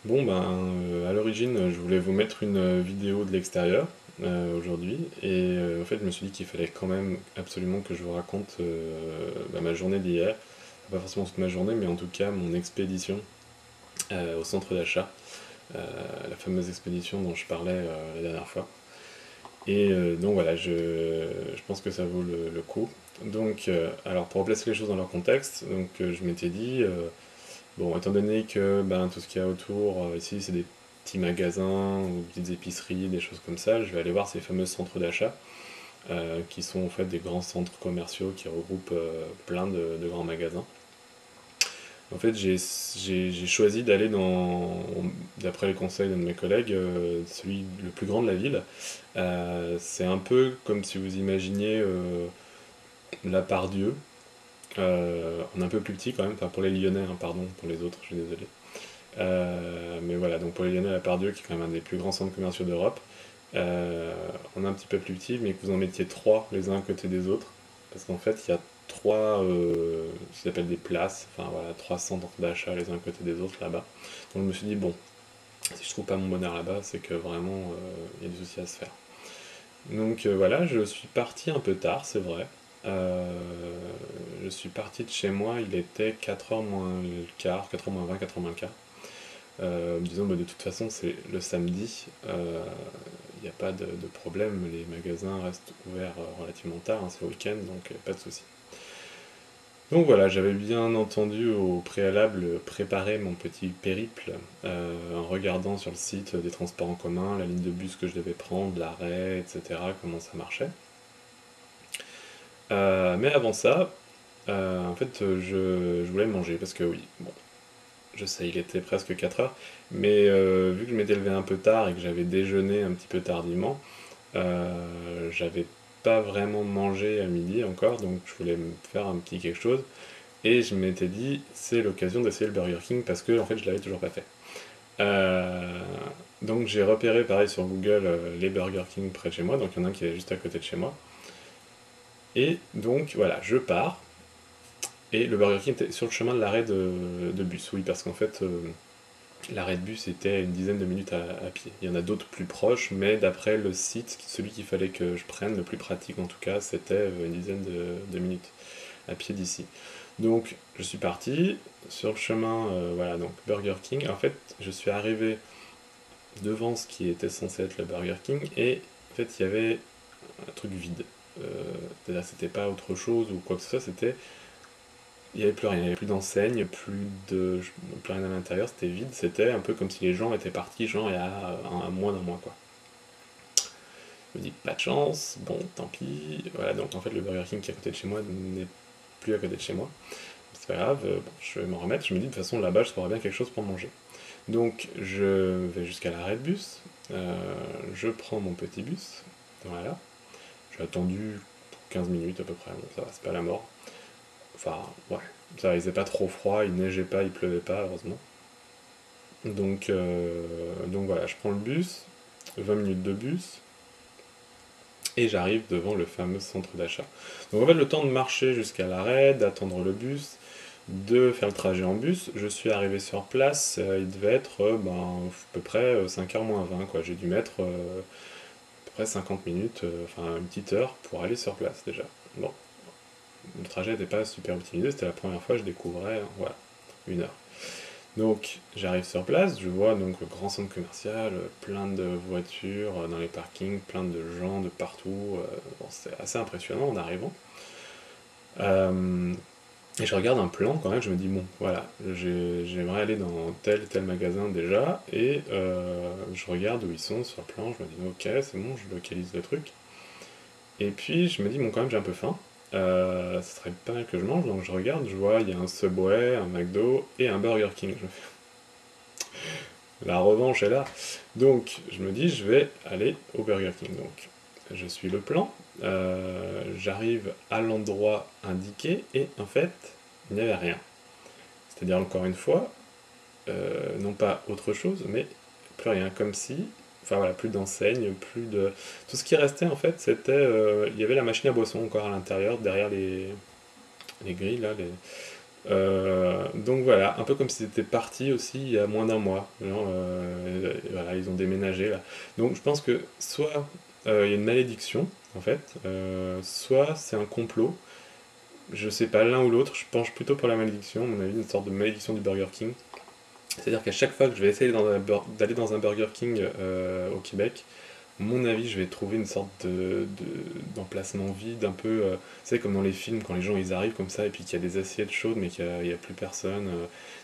Bon, ben, à l'origine, je voulais vous mettre une vidéo de l'extérieur aujourd'hui, et en fait, je me suis dit qu'il fallait quand même absolument que je vous raconte ma journée d'hier. Pas forcément toute ma journée, mais en tout cas mon expédition au centre d'achat, la fameuse expédition dont je parlais la dernière fois. Et donc voilà, je pense que ça vaut le coup. Donc, alors pour replacer les choses dans leur contexte, donc je m'étais dit, bon, étant donné que ben, tout ce qu'il y a autour, ici, c'est des petits magasins ou petites épiceries, des choses comme ça, je vais aller voir ces fameux centres d'achat, qui sont en fait des grands centres commerciaux qui regroupent plein de grands magasins. En fait, j'ai choisi d'aller d'après les conseils d'un de mes collègues, celui le plus grand de la ville. C'est un peu comme si vous imaginiez la Part-Dieu, en un peu plus petit quand même, enfin pour les Lyonnais, hein, pardon, pour les autres, je suis désolé. Mais voilà, donc pour les Lyonnais, la Part-Dieu, qui est quand même un des plus grands centres commerciaux d'Europe, on est un petit peu plus petit, mais que vous en mettiez trois les uns à côté des autres, parce qu'en fait, il y a trois, ce qu'ils appellent des places, enfin voilà, trois centres d'achat les uns à côté des autres là-bas. Donc je me suis dit, bon, si je trouve pas mon bonheur là-bas, c'est que vraiment, il y a des soucis à se faire. Donc voilà, je suis parti un peu tard, c'est vrai. Euh, je suis parti de chez moi, il était 4h moins le quart, 4h moins 20, 4h moins le quart. Disons, bah, de toute façon, c'est le samedi, il n'y a pas de problème, les magasins restent ouverts relativement tard, hein, c'est le week-end, donc pas de souci. Donc voilà, j'avais bien entendu au préalable préparer mon petit périple en regardant sur le site des transports en commun, la ligne de bus que je devais prendre, l'arrêt, etc., comment ça marchait. Mais avant ça, en fait, je voulais manger parce que oui, bon, je sais, il était presque 4 heures, mais vu que je m'étais levé un peu tard et que j'avais déjeuné un petit peu tardivement, j'avais pas vraiment mangé à midi encore, donc je voulais me faire un petit quelque chose. Et je m'étais dit, c'est l'occasion d'essayer le Burger King parce que en fait, je l'avais toujours pas fait. Euh, donc j'ai repéré pareil sur Google les Burger King près de chez moi, donc il y en a un qui est juste à côté de chez moi. Et donc voilà, je pars. Et le Burger King était sur le chemin de l'arrêt de bus, oui, parce qu'en fait, l'arrêt de bus était à une dizaine de minutes à pied. Il y en a d'autres plus proches, mais d'après le site, celui qu'il fallait que je prenne, le plus pratique en tout cas, c'était une dizaine de minutes à pied d'ici. Donc je suis parti sur le chemin, voilà, donc Burger King. En fait, je suis arrivé devant ce qui était censé être le Burger King et en fait, il y avait un truc vide. Euh, C'est-à-dire, c'était pas autre chose ou quoi que ce soit, c'était il n'y avait plus rien, il n'y avait plus d'enseigne, plus rien à l'intérieur, c'était vide, c'était un peu comme si les gens étaient partis, genre il y a moins d'un mois quoi. Je me dis pas de chance, bon tant pis, voilà donc en fait le Burger King qui est à côté de chez moi n'est plus à côté de chez moi. C'est pas grave, bon, je vais m'en remettre, je me dis de toute façon là-bas je trouverai bien quelque chose pour manger. Donc je vais jusqu'à l'arrêt de bus, je prends mon petit bus, voilà, j'ai attendu 15 minutes à peu près, bon ça va, c'est pas la mort. Enfin, ouais, ça, il faisait pas trop froid, il neigeait pas, il pleuvait pas, heureusement. Donc voilà, je prends le bus, 20 minutes de bus, et j'arrive devant le fameux centre d'achat. Donc en fait, le temps de marcher jusqu'à l'arrêt, d'attendre le bus, de faire le trajet en bus, je suis arrivé sur place, il devait être ben, à peu près 5h moins 20, quoi. J'ai dû mettre à peu près 50 minutes, enfin une petite heure pour aller sur place déjà. Bon, le trajet n'était pas super optimisé, c'était la première fois que je découvrais, voilà, une heure. Donc j'arrive sur place, je vois donc le grand centre commercial, plein de voitures dans les parkings, plein de gens de partout. Bon, c'est assez impressionnant en arrivant. Euh, et je regarde un plan quand même, je me dis bon voilà, j'aimerais aller dans tel et tel magasin déjà, et je regarde où ils sont sur le plan, je me dis ok c'est bon, je localise le truc. Et puis je me dis bon quand même j'ai un peu faim, ce serait pas mal que je mange, donc je regarde, je vois il y a un Subway, un McDo et un Burger King. Je me fais la revanche est là. Donc, je me dis, je vais aller au Burger King. Donc, je suis le plan, j'arrive à l'endroit indiqué, et en fait, il n'y avait rien. C'est-à-dire, encore une fois, non pas autre chose, mais plus rien. Comme si, enfin voilà, plus d'enseigne, plus de. Tout ce qui restait, en fait, c'était. Il y avait la machine à boisson encore à l'intérieur, derrière les grilles, là, Donc voilà, un peu comme si c'était parti aussi il y a moins d'un mois. Genre, voilà, ils ont déménagé là. Donc je pense que soit il y a une malédiction, en fait, soit c'est un complot. Je sais pas, l'un ou l'autre, je penche plutôt pour la malédiction, à mon avis, une sorte de malédiction du Burger King. C'est-à-dire qu'à chaque fois que je vais essayer d'aller dans un Burger King au Québec, à mon avis, je vais trouver une sorte d'emplacement vide, un peu, vous savez, comme dans les films, quand les gens ils arrivent comme ça, et puis qu'il y a des assiettes chaudes, mais qu'il n'y a plus personne,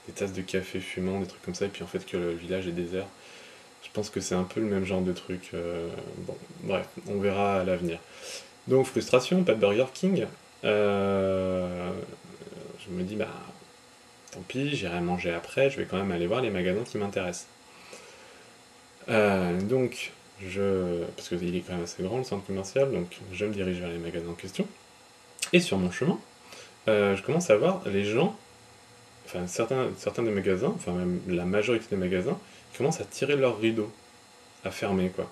des tasses de café fumant, des trucs comme ça, et puis en fait que le village est désert. Je pense que c'est un peu le même genre de truc. Bon, bref, on verra à l'avenir. Donc, frustration, pas de Burger King. Euh, je me dis, bah, tant pis, j'irai manger après, je vais quand même aller voir les magasins qui m'intéressent. Donc, parce qu'il est quand même assez grand le centre commercial, donc je me dirige vers les magasins en question. Et sur mon chemin, je commence à voir les gens, enfin certains des magasins, enfin même la majorité des magasins, qui commencent à tirer leurs rideaux, à fermer quoi.